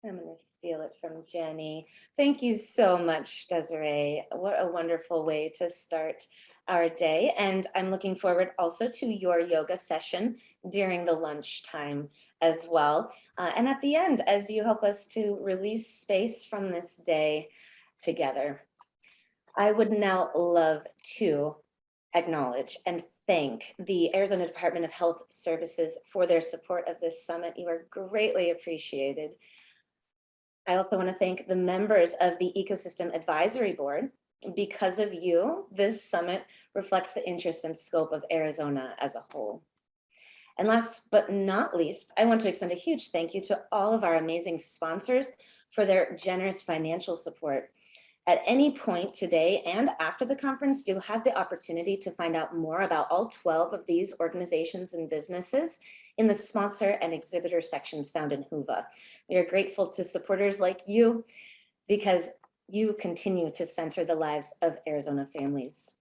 I'm going to steal it from Jenny. Thank you so much, Desiree. What a wonderful way to start our day. And I'm looking forward also to your yoga session during the lunchtime as well. And at the end, as you help us to release space from this day together. I would now love to acknowledge and thank the Arizona Department of Health Services for their support of this summit. You are greatly appreciated. I also want to thank the members of the Ecosystem Advisory Board. Because of you, this summit reflects the interest and scope of Arizona as a whole. And last but not least, I want to extend a huge thank you to all of our amazing sponsors for their generous financial support. At any point today and after the conference, you'll have the opportunity to find out more about all 12 of these organizations and businesses in the sponsor and exhibitor sections found in Whova. We are grateful to supporters like you because you continue to center the lives of Arizona families.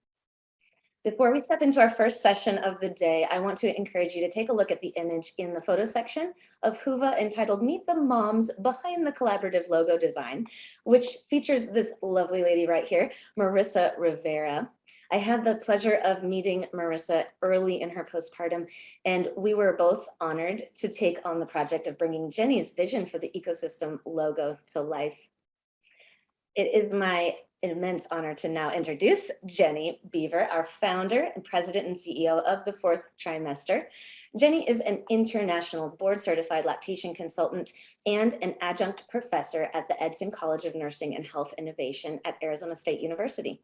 Before we step into our first session of the day, I want to encourage you to take a look at the image in the photo section of Whova entitled Meet the Moms Behind the Collaborative Logo Design, which features this lovely lady right here, Marissa Rivera. I had the pleasure of meeting Marissa early in her postpartum, and we were both honored to take on the project of bringing Jennie's vision for the ecosystem logo to life. It is my immense honor to now introduce Jennie Bever, our founder and president and CEO of the Fourth Trimester. Jennie is an international board certified lactation consultant and an adjunct professor at the Edson College of Nursing and Health Innovation at Arizona State University.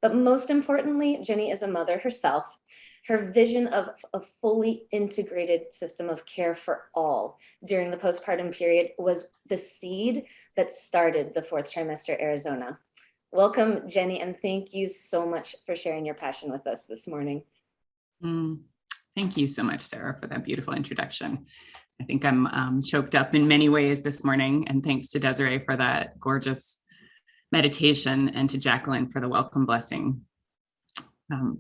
But most importantly, Jennie is a mother herself. Her vision of a fully integrated system of care for all during the postpartum period was the seed that started the Fourth Trimester Arizona. Welcome, Jennie, and thank you so much for sharing your passion with us this morning. Thank you so much, Sarah, for that beautiful introduction. I think I'm choked up in many ways this morning, and thanks to Desiree for that gorgeous meditation and to Jacqueline for the welcome blessing.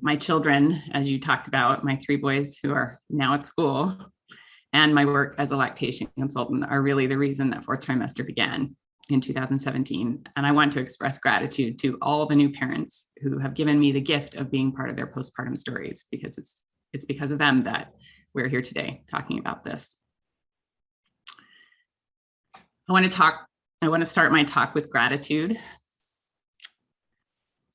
My children, as you talked about, my 3 boys who are now at school, and my work as a lactation consultant are really the reason that Fourth Trimester began in 2017. And I want to express gratitude to all the new parents who have given me the gift of being part of their postpartum stories, because it's because of them that we're here today talking about this. I want to start my talk with gratitude.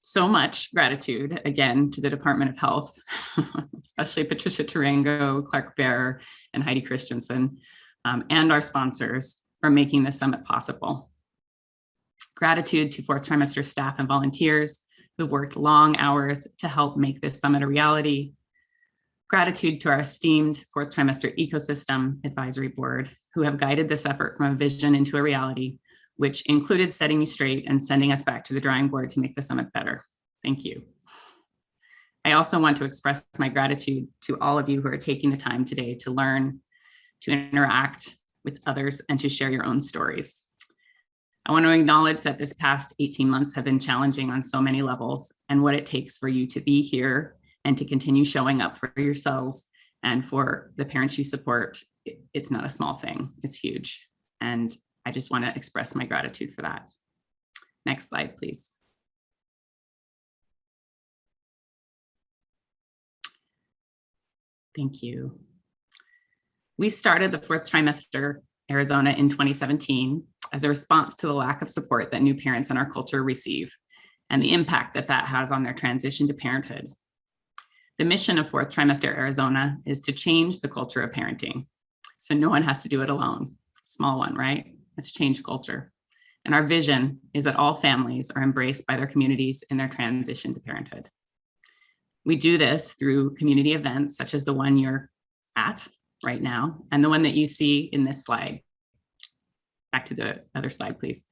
So much gratitude, again, to the Department of Health, especially Patricia Tarango, Clark Bear, and Heidi Christensen, and our sponsors for making this summit possible. Gratitude to Fourth Trimester staff and volunteers who've worked long hours to help make this summit a reality. Gratitude to our esteemed Fourth Trimester Ecosystem Advisory Board who have guided this effort from a vision into a reality, which included setting me straight and sending us back to the drawing board to make the summit better. Thank you. I also want to express my gratitude to all of you who are taking the time today to learn, to interact with others, and to share your own stories. I want to acknowledge that this past 18 months have been challenging on so many levels, and what it takes for you to be here and to continue showing up for yourselves and for the parents you support. It's not a small thing, it's huge. And I just want to express my gratitude for that. Next slide, please. Thank you. We started the Fourth Trimester Arizona in 2017 as a response to the lack of support that new parents in our culture receive and the impact that that has on their transition to parenthood. The mission of Fourth Trimester Arizona is to change the culture of parenting, so no one has to do it alone. Small one, right? Let's change culture. And our vision is that all families are embraced by their communities in their transition to parenthood. We do this through community events such as the one you're at right now, and the one that you see in this slide. Back to the other slide, please.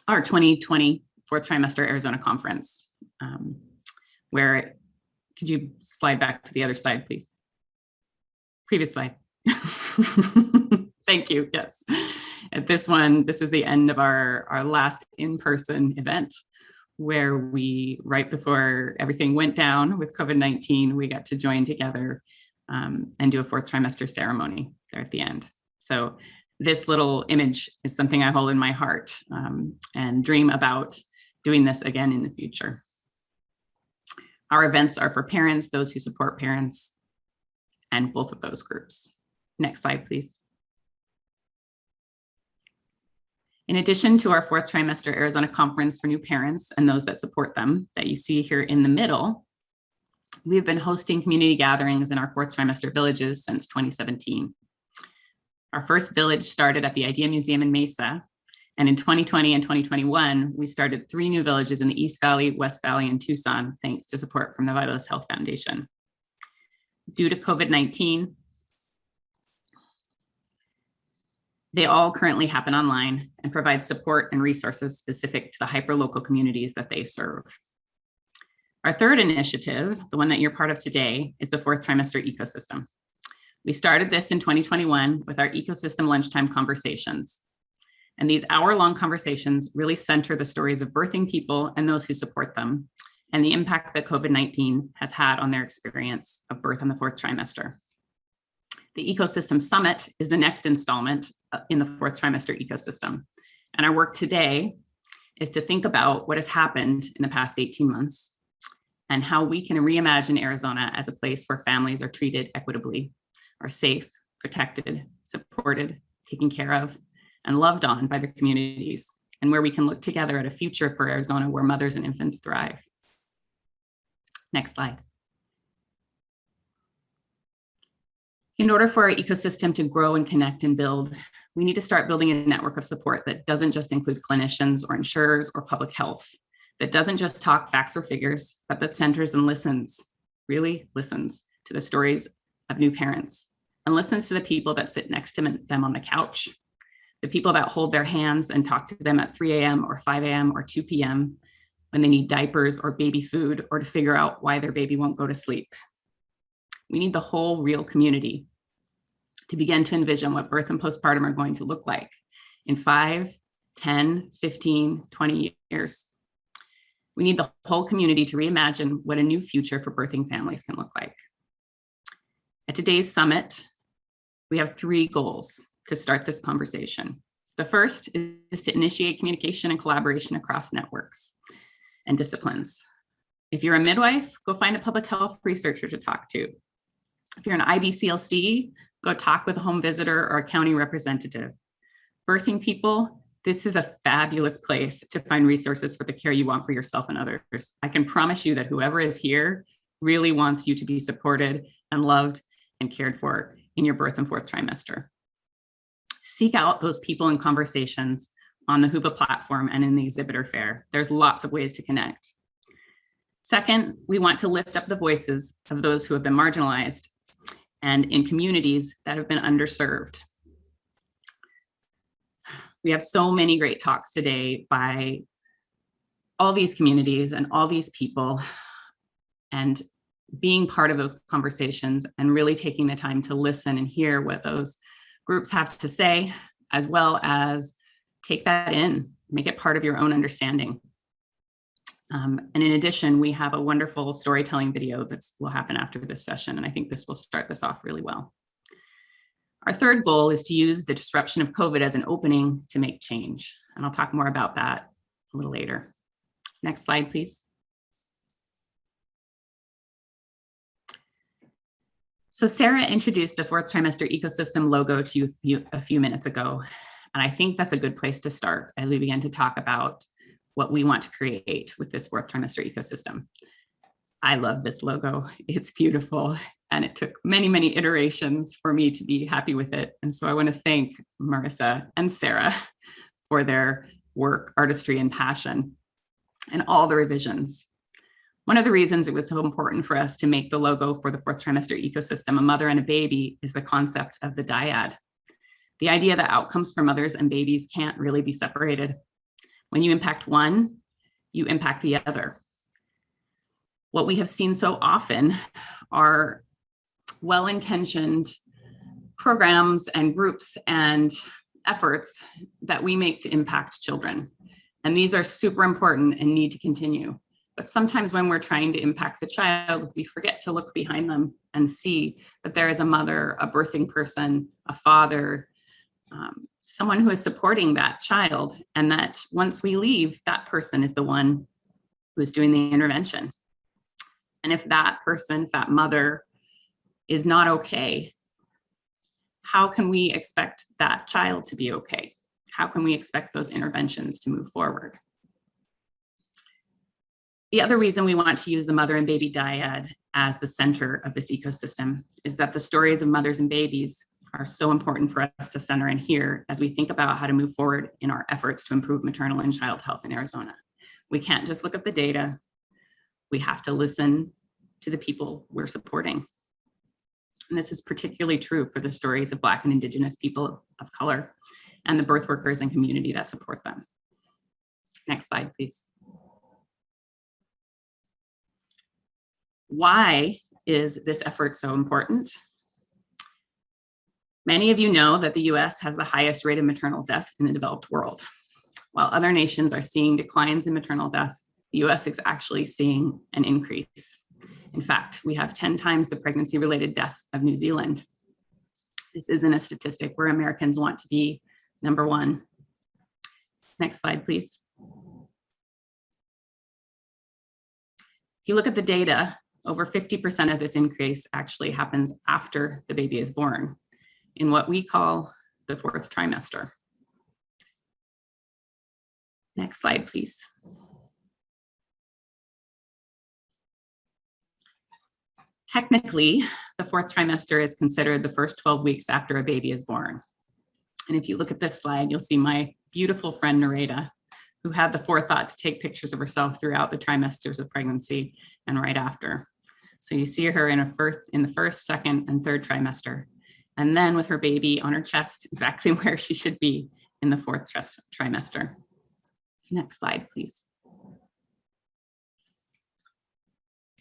Our 2020 Fourth Trimester Arizona Conference, where, could you slide back to the other slide, please? Previous slide. Thank you, yes. At this one, this is the end of our last in-person event, where we, right before everything went down with COVID-19, we got to join together and do a Fourth Trimester ceremony there at the end. So this little image is something I hold in my heart and dream about doing this again in the future. Our events are for parents, those who support parents, and both of those groups. Next slide, please. In addition to our 4th trimester Arizona Conference for new parents and those that support them that you see here in the middle, we've been hosting community gatherings in our 4th trimester villages since 2017. Our first village started at the Idea Museum in Mesa, and in 2020 and 2021, we started 3 new villages in the East Valley, West Valley, and Tucson, thanks to support from the Vitalist Health Foundation. Due to COVID-19, they all currently happen online and provide support and resources specific to the hyperlocal communities that they serve. Our third initiative, the one that you're part of today, is the 4th trimester ecosystem. We started this in 2021 with our ecosystem lunchtime conversations. And these hour-long conversations really center the stories of birthing people and those who support them, and the impact that COVID-19 has had on their experience of birth in the 4th trimester. The Ecosystem Summit is the next installment in the 4th trimester ecosystem. And our work today is to think about what has happened in the past 18 months and how we can reimagine Arizona as a place where families are treated equitably, are safe, protected, supported, taken care of, and loved on by their communities, and where we can look together at a future for Arizona where mothers and infants thrive. Next slide. In order for our ecosystem to grow and connect and build, we need to start building a network of support that doesn't just include clinicians or insurers or public health, that doesn't just talk facts or figures, but that centers and listens, really listens to the stories of new parents and listens to the people that sit next to them on the couch, the people that hold their hands and talk to them at 3 a.m. or 5 a.m. or 2 p.m. when they need diapers or baby food or to figure out why their baby won't go to sleep. We need the whole real community to begin to envision what birth and postpartum are going to look like in 5, 10, 15, 20 years. We need the whole community to reimagine what a new future for birthing families can look like. At today's summit, we have 3 goals to start this conversation. The first is to initiate communication and collaboration across networks and disciplines. If you're a midwife, go find a public health researcher to talk to. If you're an IBCLC, go talk with a home visitor or a county representative. Birthing people, this is a fabulous place to find resources for the care you want for yourself and others. I can promise you that whoever is here really wants you to be supported and loved and cared for in your birth and 4th trimester. Seek out those people and conversations on the HUVA platform and in the exhibitor fair. There's lots of ways to connect. Second, we want to lift up the voices of those who have been marginalized and in communities that have been underserved. We have so many great talks today by all these communities and all these people, and being part of those conversations and really taking the time to listen and hear what those groups have to say, as well as take that in, make it part of your own understanding. And in addition, we have a wonderful storytelling video that will happen after this session, and I think this will start this off really well. Our third goal is to use the disruption of COVID as an opening to make change, and I'll talk more about that a little later. Next slide, please. So Sarah introduced the 4th trimester ecosystem logo to you a few minutes ago, and I think that's a good place to start as we begin to talk about what we want to create with this 4th trimester ecosystem. I love this logo. It's beautiful, and it took many, many iterations for me to be happy with it. And so I want to thank Marissa and Sarah for their work, artistry, and passion, and all the revisions. One of the reasons it was so important for us to make the logo for the 4th trimester ecosystem, a mother and a baby, is the concept of the dyad. The idea that outcomes for mothers and babies can't really be separated. When you impact one, you impact the other. What we have seen so often are well-intentioned programs and groups and efforts that we make to impact children. And these are super important and need to continue. But sometimes when we're trying to impact the child, we forget to look behind them and see that there is a mother, a birthing person, a father, someone who is supporting that child, and that once we leave, that person is the one who's doing the intervention. And if that person, if that mother is not okay, how can we expect that child to be okay? How can we expect those interventions to move forward? The other reason we want to use the mother and baby dyad as the center of this ecosystem is that the stories of mothers and babies are so important for us to center and hear as we think about how to move forward in our efforts to improve maternal and child health in Arizona. We can't just look at the data. We have to listen to the people we're supporting. And this is particularly true for the stories of Black and Indigenous people of color and the birth workers and community that support them. Next slide, please. Why is this effort so important? Many of you know that the US has the highest rate of maternal death in the developed world. While other nations are seeing declines in maternal death, the US is actually seeing an increase. In fact, we have 10 times the pregnancy-related death of New Zealand. This isn't a statistic where Americans want to be number one. Next slide, please. If you look at the data, over 50% of this increase actually happens after the baby is born, in what we call the fourth trimester. Next slide, please. Technically, the fourth trimester is considered the first 12 weeks after a baby is born. And if you look at this slide, you'll see my beautiful friend Nareda, who had the forethought to take pictures of herself throughout the trimesters of pregnancy and right after. So you see her in the first, second, and third trimester, and then with her baby on her chest, exactly where she should be in the fourth trimester. Next slide, please.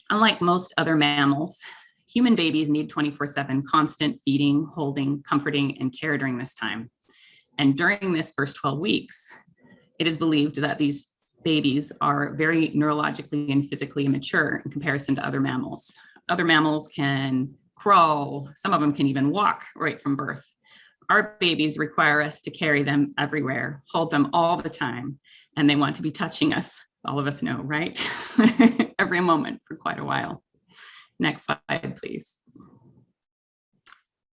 Unlike most other mammals, human babies need 24/7 constant feeding, holding, comforting, and care during this time. And during this first 12 weeks, it is believed that these babies are very neurologically and physically immature in comparison to other mammals. Other mammals can crawl, some of them can even walk right from birth. Our babies require us to carry them everywhere, hold them all the time, and they want to be touching us. All of us know, right? Every moment for quite a while. Next slide, please.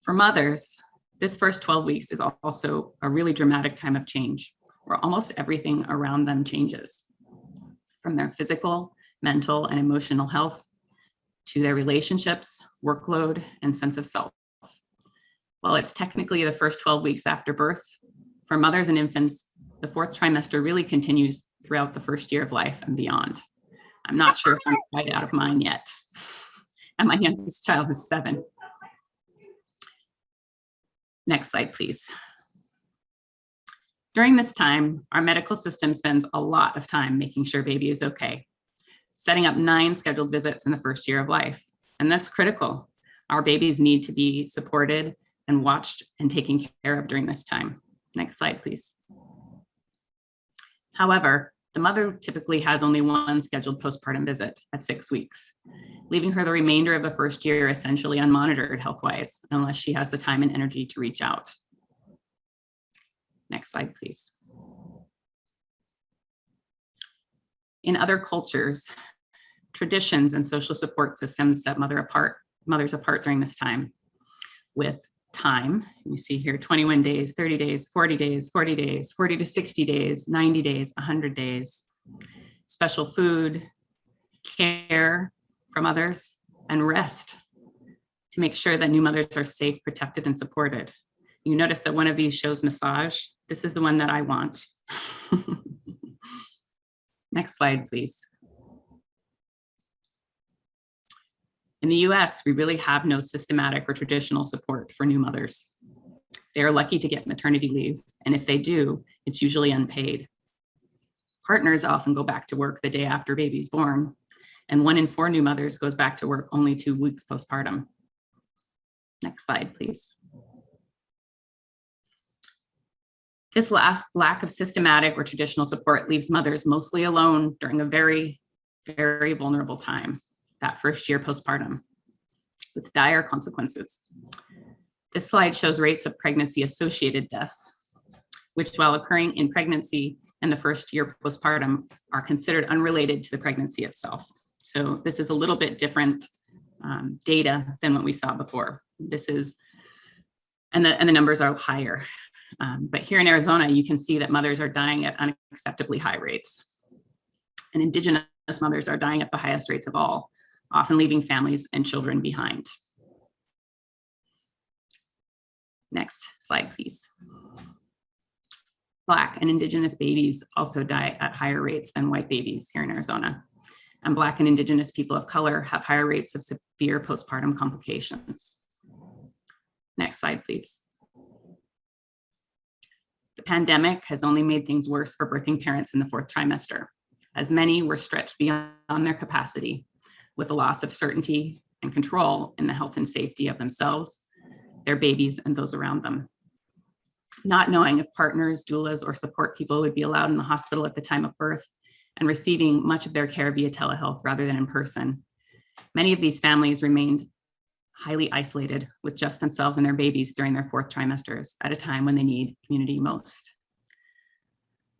For mothers, this first 12 weeks is also a really dramatic time of change, where almost everything around them changes, from their physical, mental, and emotional health to their relationships, workload, and sense of self. While it's technically the first 12 weeks after birth, for mothers and infants, the fourth trimester really continues throughout the first year of life and beyond. I'm not sure if I'm quite out of mine yet. And my youngest child is 7. Next slide, please. During this time, our medical system spends a lot of time making sure baby is okay, setting up 9 scheduled visits in the first year of life. And that's critical. Our babies need to be supported and watched and taken care of during this time. Next slide, please. However, the mother typically has only 1 scheduled postpartum visit at 6 weeks, leaving her the remainder of the first year essentially unmonitored health-wise, unless she has the time and energy to reach out. Next slide, please. In other cultures, traditions and social support systems set mothers apart during this time with time. You see here 21 days, 30 days, 40 days, 40 days, 40 to 60 days, 90 days, 100 days, special food, care from others, and rest to make sure that new mothers are safe, protected, and supported. You notice that one of these shows massage. This is the one that I want. Next slide, please. In the US, we really have no systematic or traditional support for new mothers. They are lucky to get maternity leave, and if they do, it's usually unpaid. Partners often go back to work the day after baby's born, and 1 in 4 new mothers goes back to work only 2 weeks postpartum. Next slide, please. This lack of systematic or traditional support leaves mothers mostly alone during a very, very vulnerable time, that first year postpartum, with dire consequences. This slide shows rates of pregnancy-associated deaths. which while occurring in pregnancy and the first year postpartum are considered unrelated to the pregnancy itself. So this is a little bit different data than what we saw before. This is, and the numbers are higher. But here in Arizona, you can see that mothers are dying at unacceptably high rates. And Indigenous mothers are dying at the highest rates of all, often leaving families and children behind. Next slide, please. Black and Indigenous babies also die at higher rates than white babies here in Arizona. And Black and Indigenous people of color have higher rates of severe postpartum complications. Next slide, please. The pandemic has only made things worse for birthing parents in the 4th trimester, as many were stretched beyond their capacity with a loss of certainty and control in the health and safety of themselves, their babies, and those around them. Not knowing if partners, doulas, or support people would be allowed in the hospital at the time of birth and receiving much of their care via telehealth rather than in person. Many of these families remained highly isolated with just themselves and their babies during their 4th trimesters at a time when they need community most.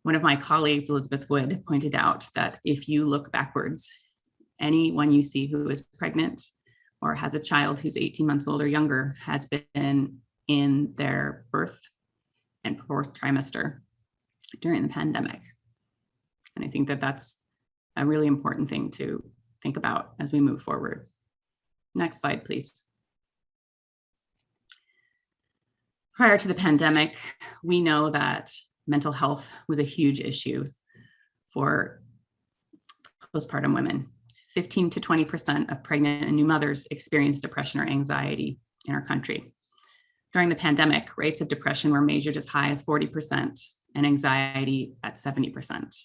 One of my colleagues, Elizabeth Wood, pointed out that if you look backwards, anyone you see who is pregnant or has a child who's 18 months old or younger has been in their birth and 4th trimester during the pandemic. And I think that that's a really important thing to think about as we move forward. Next slide, please. Prior to the pandemic, we know that mental health was a huge issue for postpartum women. 15 to 20% of pregnant and new mothers experience depression or anxiety in our country. During the pandemic, rates of depression were measured as high as 40% and anxiety at 70%.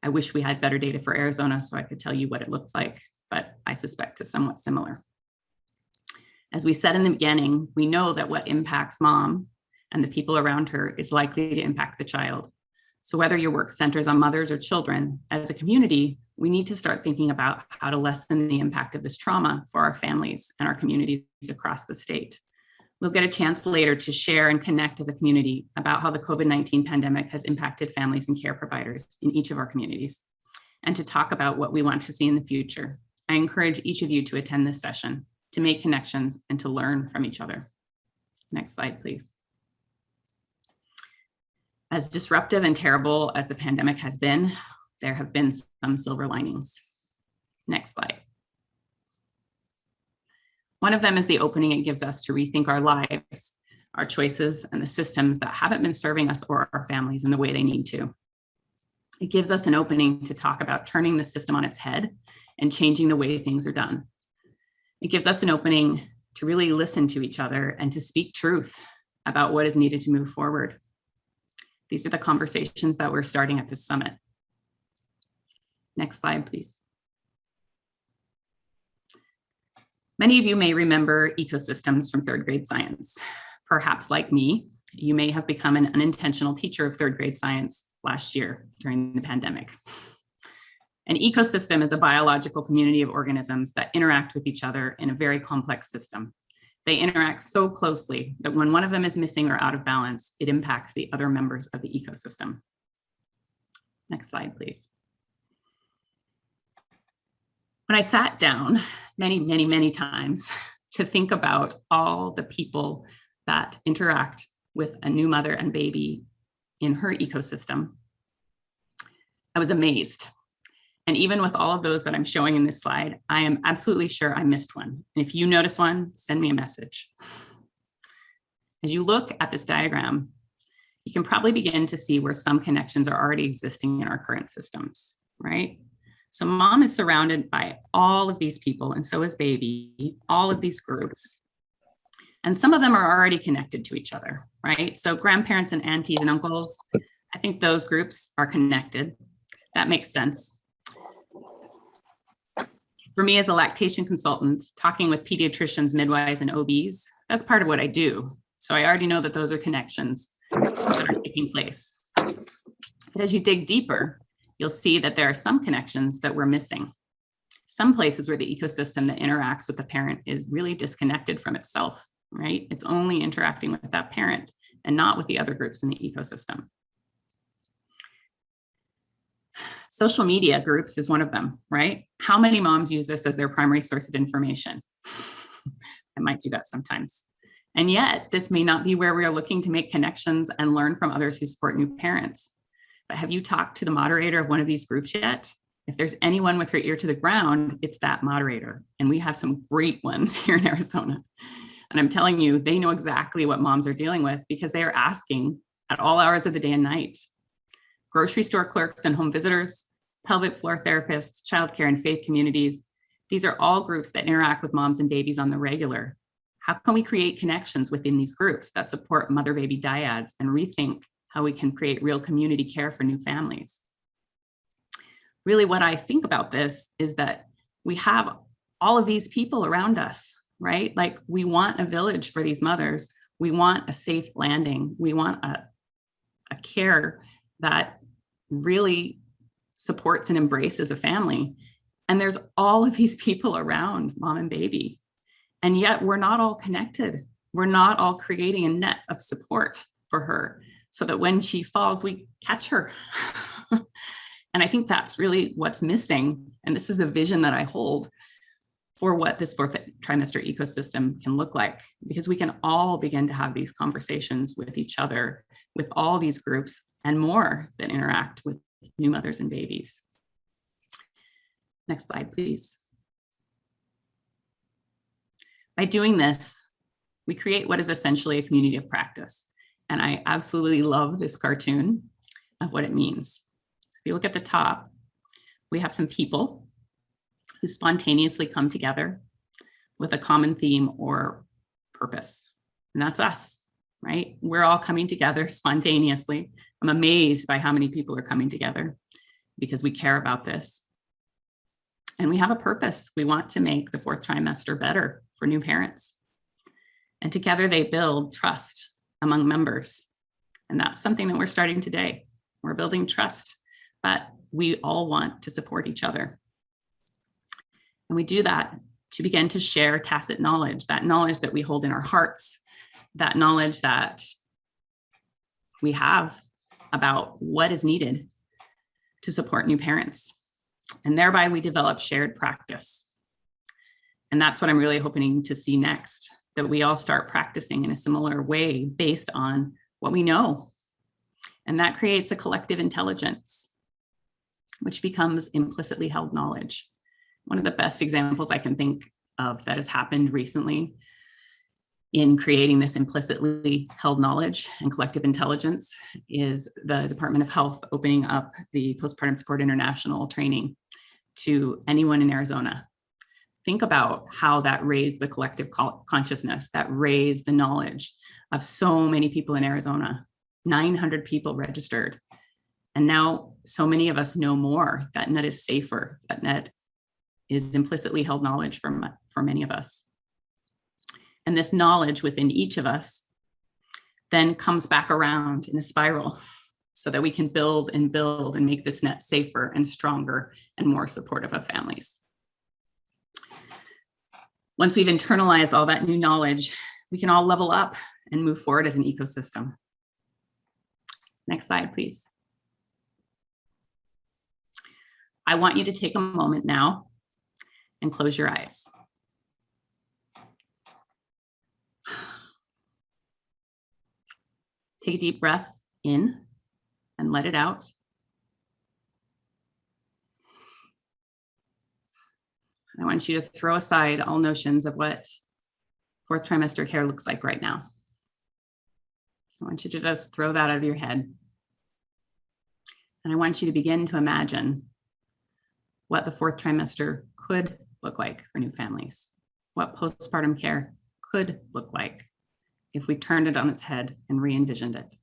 I wish we had better data for Arizona so I could tell you what it looks like, but I suspect it's somewhat similar. As we said in the beginning, we know that what impacts mom and the people around her is likely to impact the child. So whether your work centers on mothers or children, as a community, we need to start thinking about how to lessen the impact of this trauma for our families and our communities across the state. We'll get a chance later to share and connect as a community about how the COVID-19 pandemic has impacted families and care providers in each of our communities, and to talk about what we want to see in the future. I encourage each of you to attend this session, to make connections and to learn from each other. Next slide, please. As disruptive and terrible as the pandemic has been, there have been some silver linings. Next slide. One of them is the opening it gives us to rethink our lives, our choices, and the systems that haven't been serving us or our families in the way they need to. It gives us an opening to talk about turning the system on its head and changing the way things are done. It gives us an opening to really listen to each other and to speak truth about what is needed to move forward. These are the conversations that we're starting at this summit. Next slide, please. Many of you may remember ecosystems from 3rd grade science. Perhaps like me, you may have become an unintentional teacher of 3rd grade science last year during the pandemic. An ecosystem is a biological community of organisms that interact with each other in a very complex system. They interact so closely that when one of them is missing or out of balance, it impacts the other members of the ecosystem. Next slide, please. When I sat down many times to think about all the people that interact with a new mother and baby in her ecosystem, I was amazed. And even with all of those that I'm showing in this slide, I am absolutely sure I missed one. And if you notice one, send me a message. As you look at this diagram, you can probably begin to see where some connections are already existing in our current systems, right? So mom is surrounded by all of these people, and so is baby, all of these groups. And some of them are already connected to each other, right? So grandparents and aunties and uncles, I think those groups are connected. That makes sense. For me as a lactation consultant, talking with pediatricians, midwives, and OBs, that's part of what I do. So I already know that those are connections that are taking place. But as you dig deeper, you'll see that there are some connections that we're missing. Some places where the ecosystem that interacts with the parent is really disconnected from itself, right? It's only interacting with that parent and not with the other groups in the ecosystem. Social media groups is one of them, right? How many moms use this as their primary source of information? I might do that sometimes. And yet, this may not be where we are looking to make connections and learn from others who support new parents. But have you talked to the moderator of one of these groups yet? If there's anyone with her ear to the ground, it's that moderator. And we have some great ones here in Arizona. And I'm telling you, they know exactly what moms are dealing with because they are asking at all hours of the day and night. Grocery store clerks and home visitors, pelvic floor therapists, childcare and faith communities. These are all groups that interact with moms and babies on the regular. How can we create connections within these groups that support mother-baby dyads and rethink how we can create real community care for new families? Really, what I think about this is that we have all of these people around us, right? Like, we want a village for these mothers. We want a safe landing. We want a care that really supports and embraces a family. And there's all of these people around mom and baby. And yet we're not all connected. We're not all creating a net of support for her so that when she falls, we catch her. And I think that's really what's missing. And this is the vision that I hold for what this fourth trimester ecosystem can look like, because we can all begin to have these conversations with each other, with all these groups and more that interact with new mothers and babies. Next slide, please. By doing this, we create what is essentially a community of practice. And I absolutely love this cartoon of what it means. If you look at the top, we have some people who spontaneously come together with a common theme or purpose. And that's us, right? We're all coming together spontaneously. I'm amazed by how many people are coming together because we care about this. And we have a purpose. We want to make the fourth trimester better for new parents. And together they build trust among members. And that's something that we're starting today. We're building trust that we all want to support each other. And we do that to begin to share tacit knowledge, that knowledge that we hold in our hearts, that knowledge that we have about what is needed to support new parents. And thereby we develop shared practice. And that's what I'm really hoping to see next, that we all start practicing in a similar way based on what we know. And that creates a collective intelligence, which becomes implicitly held knowledge. One of the best examples I can think of that has happened recently in creating this implicitly held knowledge and collective intelligence is the Department of Health opening up the Postpartum Support International training to anyone in Arizona. Think about how that raised the collective consciousness, that raised the knowledge of so many people in Arizona. 900 people registered. And now so many of us know more. That net is safer. That net is implicitly held knowledge for many of us. And this knowledge within each of us then comes back around in a spiral so that we can build and make this net safer and stronger and more supportive of families. Once we've internalized all that new knowledge, we can all level up and move forward as an ecosystem. Next slide, please. I want you to take a moment now and close your eyes. Take a deep breath in and let it out. I want you to throw aside all notions of what fourth trimester care looks like right now. I want you to just throw that out of your head. And I want you to begin to imagine what the fourth trimester could look like for new families, what postpartum care could look like if we turned it on its head and re-envisioned it.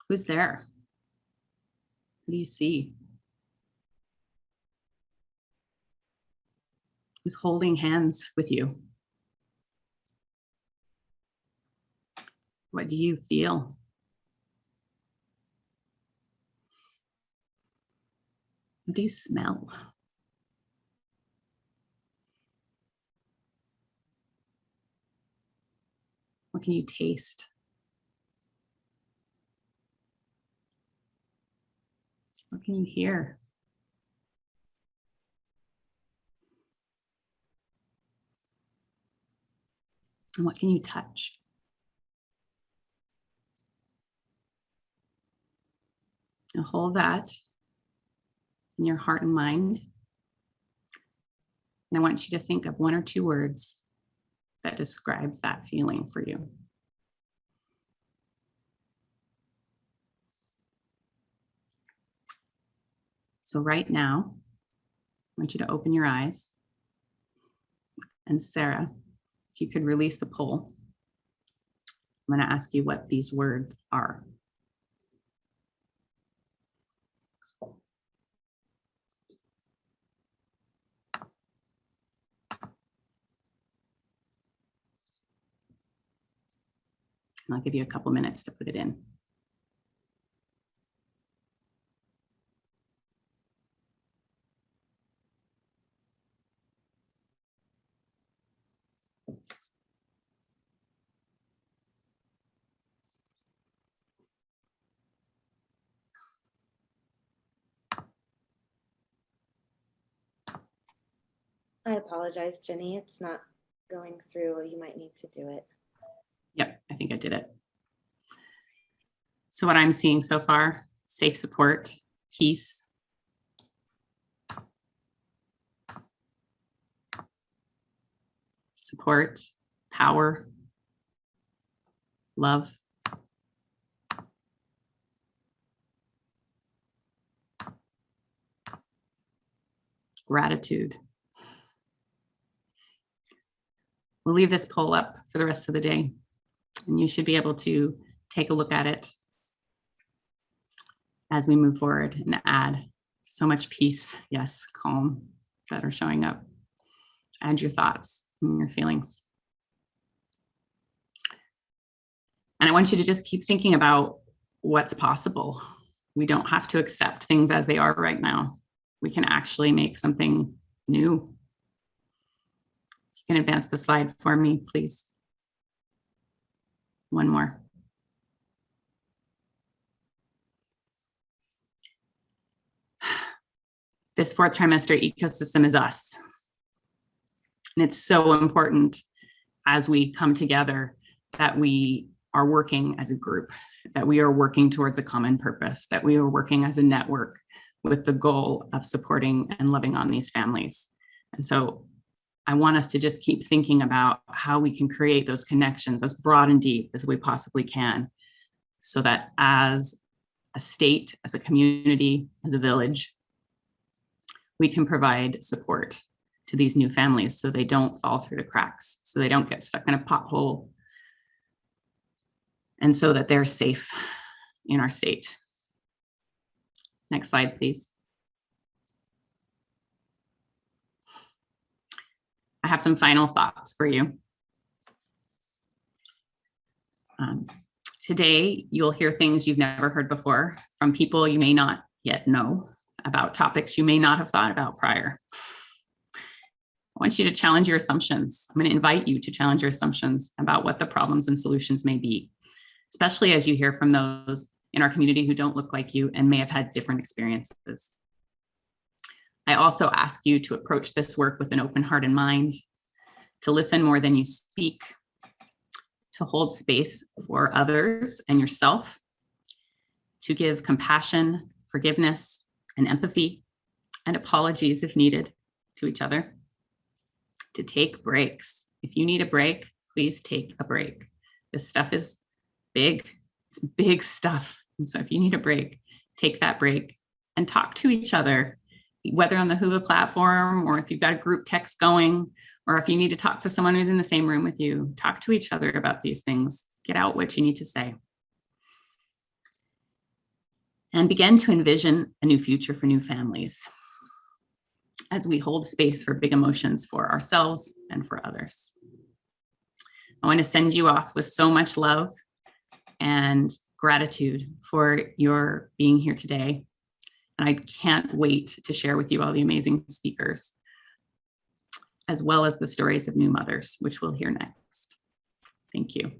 Who's there? Who do you see? Who's holding hands with you? What do you feel? What do you smell? What can you taste? What can you hear? And what can you touch? And hold that in your heart and mind. And I want you to think of 1 or 2 words that describes that feeling for you. So right now, I want you to open your eyes. And Sarah, if you could release the poll, I'm going to ask you what these words are. And I'll give you a couple minutes to put it in. I apologize, Jenny. It's not going through. You might need to do it. Yep, I think I did it. So what I'm seeing so far, safe support, peace, support, power, love, gratitude. We'll leave this poll up for the rest of the day, and you should be able to take a look at it as we move forward and add so much peace, yes, calm that are showing up. Add your thoughts and your feelings. And I want you to just keep thinking about what's possible. We don't have to accept things as they are right now. We can actually make something new. You can advance the slide for me, please. One more. This 4th trimester ecosystem is us. And it's so important as we come together that we are working as a group, that we are working towards a common purpose, that we are working as a network with the goal of supporting and loving on these families. And so I want us to just keep thinking about how we can create those connections as broad and deep as we possibly can, so that as a state, as a community, as a village, we can provide support to these new families so they don't fall through the cracks, so they don't get stuck in a pothole, and so that they're safe in our state. Next slide, please. I have some final thoughts for you. Today, you'll hear things you've never heard before from people you may not yet know, about topics you may not have thought about prior. I want you to challenge your assumptions. I'm going to invite you to challenge your assumptions about what the problems and solutions may be, especially as you hear from those in our community who don't look like you and may have had different experiences. I also ask you to approach this work with an open heart and mind, to listen more than you speak, to hold space for others and yourself, to give compassion, forgiveness, and empathy, and apologies if needed to each other, to take breaks. If you need a break, please take a break. This stuff is big. It's big stuff. And so if you need a break, take that break and talk to each other, whether on the Whova platform, or if you've got a group text going, or if you need to talk to someone who's in the same room with you, talk to each other about these things. Get out what you need to say. And begin to envision a new future for new families as we hold space for big emotions for ourselves and for others. I want to send you off with so much love and gratitude for your being here today. And I can't wait to share with you all the amazing speakers, as well as the stories of new mothers, which we'll hear next. Thank you.